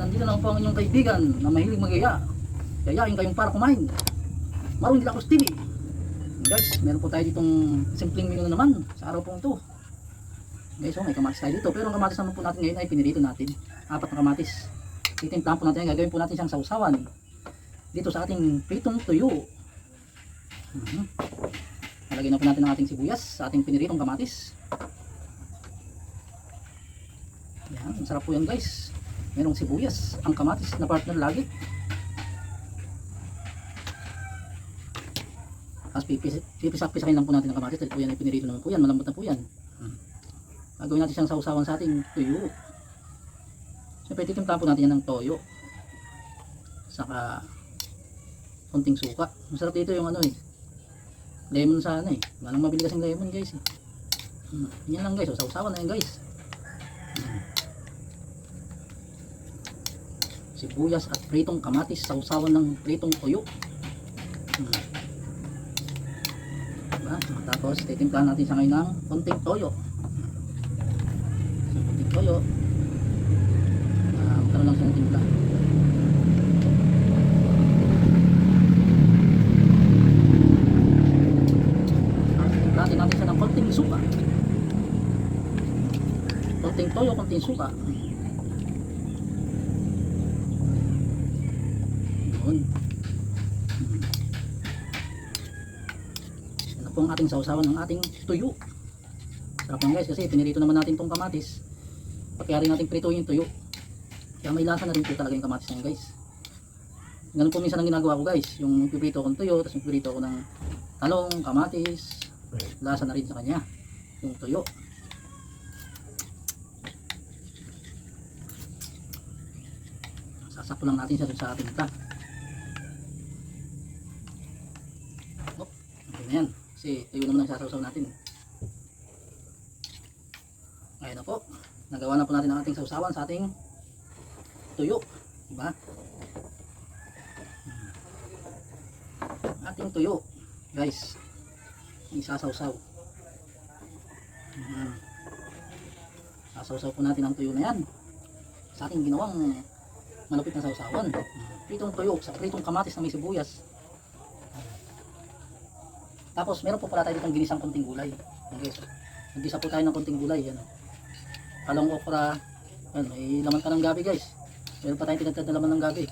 nandito na po ang inyong kaibigan na mahilig magyaya. Yayain kayong para kumain. Maroon din ako TV. Guys, meron po tayo ditong simpleng menu na naman sa araw po ito. Guys, may kamatis tayo dito. Pero ang kamatis naman po natin ngayon ay pinirito natin. 4 na kamatis. Titimplahan po natin yan. Gagawin po natin siyang sausawan dito sa ating pritong tuyo. Nalagay na po natin ang ating sibuyas sa ating piniritong kamatis. Yan, masarap po yan guys. Merong sibuyas, ang kamatis na partner lagi. Tapos pipisak-pisakin lang po natin ang kamatis dahil po yan ay pinirito naman po yan. Malambot na po yan. Gagawin natin siyang sausawan sa ating tuyo. Siyempre titimplahan po natin yan ng toyo. Saka konting suka. Masarap dito yung ano eh. Lemon sana eh. Walang mabili kasing lemon guys eh. Yan lang guys. O, sausawan na yan guys. Sibuyas at pritong kamatis. Sausawan ng pritong toyo. Diba? Tapos titimplahan natin siya ngayon ng konting toyo. Konting toyo. Magkaroon lang siya ng timpla. Timplahan natin siya ng konting suka. Konting toyo, konting suka. Yun. Yan po ang ating sausawan ng ating tuyo. Sarap lang guys kasi pinirito naman natin tong kamatis. Pagkayari natin prituhin yung tuyo. Kaya may lasa na rin po talaga yung kamatis niyan guys. Ganun po minsan ang ginagawa ko guys. Yung pipirito kong tuyo, tapos pipirito ko ng talong, kamatis. Lasa na rin sa kanya yung tuyo. Sasakto lang natin siya dun sa ating ita. Okay na yan. Kasi tuyo naman ang sasawsaw natin. Ngayon na po. Nagawa na po natin ang ating sausawan sa ating tuyo. Diba? Ating tuyo. Guys. Isasawsaw. Sasawsaw po natin ang tuyo na yan. Sa ating ginawang malupit na sausawan. Pritong tuyo sa pritong kamatis na may sibuyas. Tapos meron po pala tayo ditong ginisang konting gulay. Okay. Nagisa po tayo ng konting gulay. Yan. Talong okra. Yan. May laman pa ng gabi guys. Meron pa tayong pinagdadalaman ng gabi.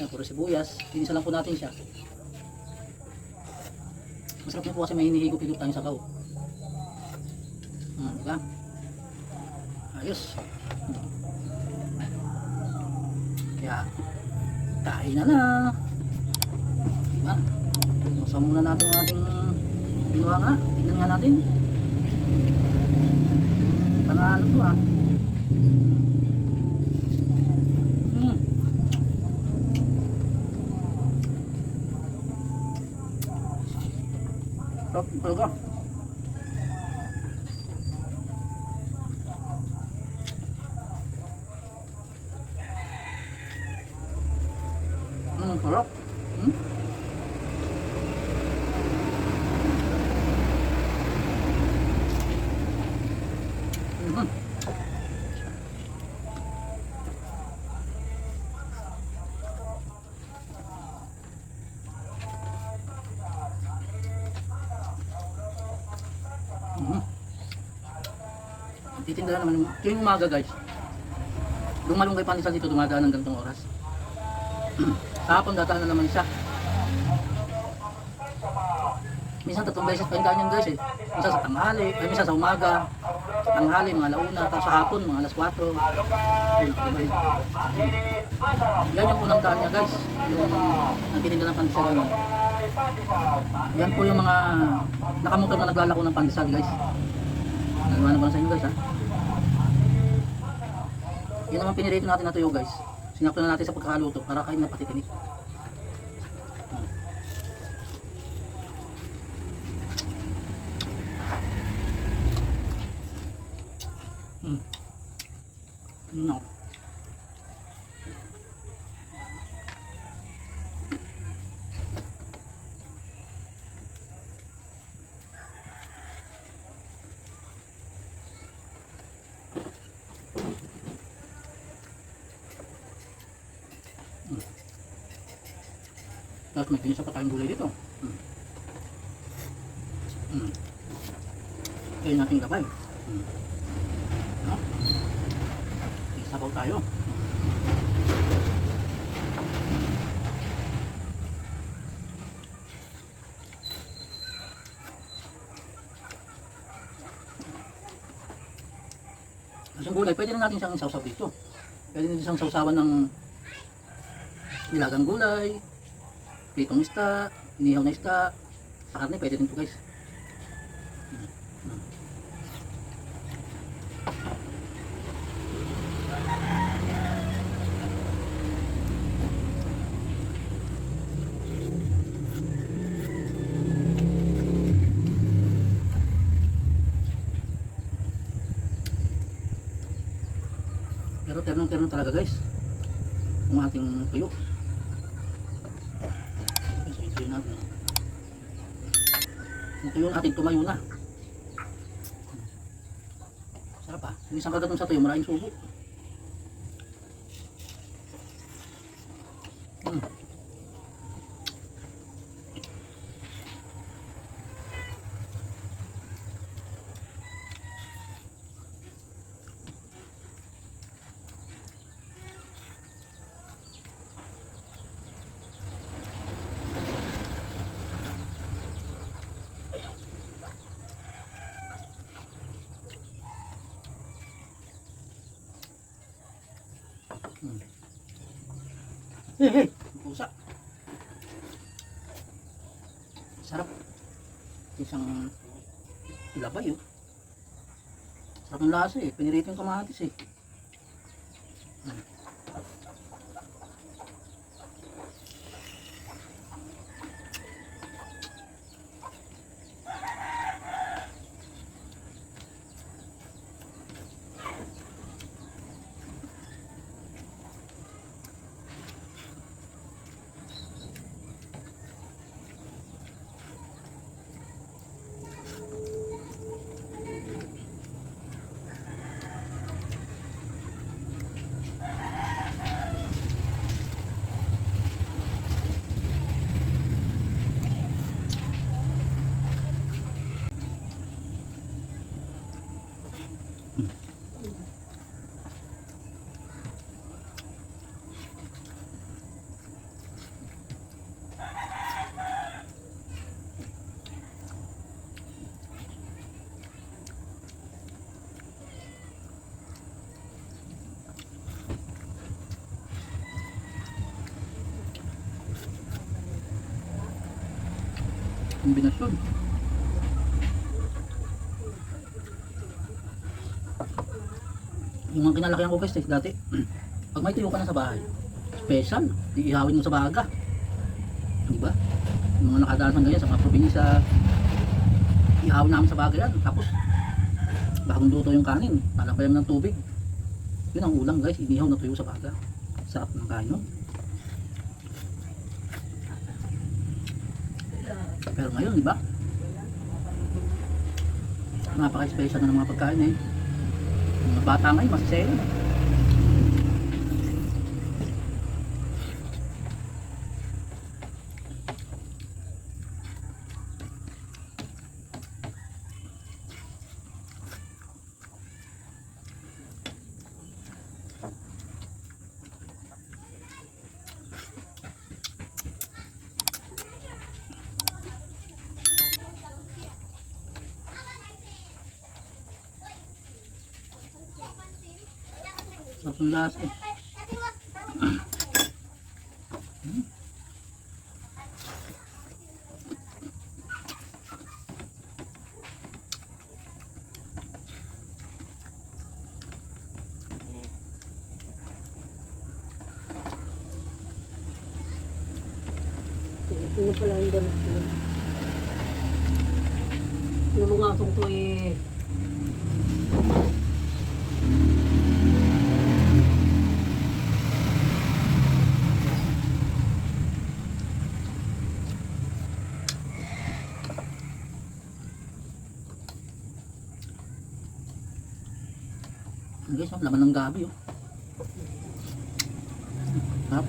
Yan. Puro sibuyas. Ginisa lang po natin siya. Masarap niya po kasi may hinihigop-higop tayong sabaw. Diba? Ayos. Kaya kain na na. Diba? Masa muna natin ang ating ginawa nga. Tingnan nga natin. Panalo to ah. Sarap talaga. Sarap. Titinda naman tuwing umaga guys. Lumalunggay pandesal dito dumadaan ng ganitong oras. Kahapon dataan na naman siya. Minsan 3 beses pa yung daan yan guys eh. Minsan sa tanghali, ay minsan sa umaga, tanghali mga alauna, tapos sa hapon mga alas 4. Yan yung unang daan niya guys. Yung nagtitinda ng pandesal yun. Yan po yung mga nakamotor na naglalako ng pandesal guys. Nagawa na ko na sa inyo guys ha. Yun naman pinirito natin na tuyo guys. Sinakto na natin sa pagkakaluto para kain na pati tinik. No. Tapos may pinisa pa tayong gulay dito. Kaya natin ilabay. No? Isabaw tayo. Kasi yung gulay, pwede na natin siyang sausaw dito. Pwede natin siyang sausawan ng nilagang gulay, pritong isda, inihaw na isda, sa karne, pwede din ito guys. Pero ternong-terno talaga guys ang ating tuyo. So ito yun natin. Yung tuyo natin tumayo na. Sarap ah. Yung isang kagat sa tuyo, maraming subo. Hey, pusa. Sarap. Isang ilabay oh. Sarap ng lasa eh. Pinirito yung kamatis eh. Kombinasyon. Yung mga kinalakihan ko guys dati, pag may tuyo ka na sa bahay, special, iihawin mo sa baga. Diba? Yung mga nakadalasan ganyan sa mga probinsya, ihawin namin sa baga yan. Tapos, bagong luto yung kanin, lalabayan ng tubig. Yun ang ulam guys, inihaw na tuyo sa baga. Sarap ng kain nun. Pero ngayon, di ba? Napaka-special na ng mga pagkain eh. Mga bata ngayon, masisaya na. Sarap ng lasa eh. Ito na pala yung damit ko. Yung mga atong to eh. Guys, laman ng gabi oh. Sarap.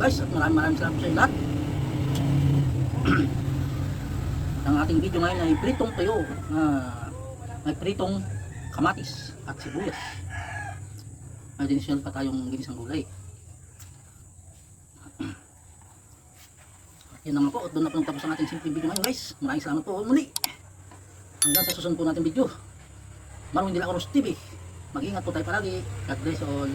guys, at maraming salamat po sa inyo lahat. Ang ating video ngayon ay pritong tuyo na may pritong kamatis at sibuyas. May additional pa tayong ginisang gulay. Yan naman po, doon na po tapos ang ating simple video ngayon guys. Maraming salamat po muli. Hanggang sa susunod po natin video. Marunong Dila Oros TV. Mag-ingat po tayo palagi. God bless all.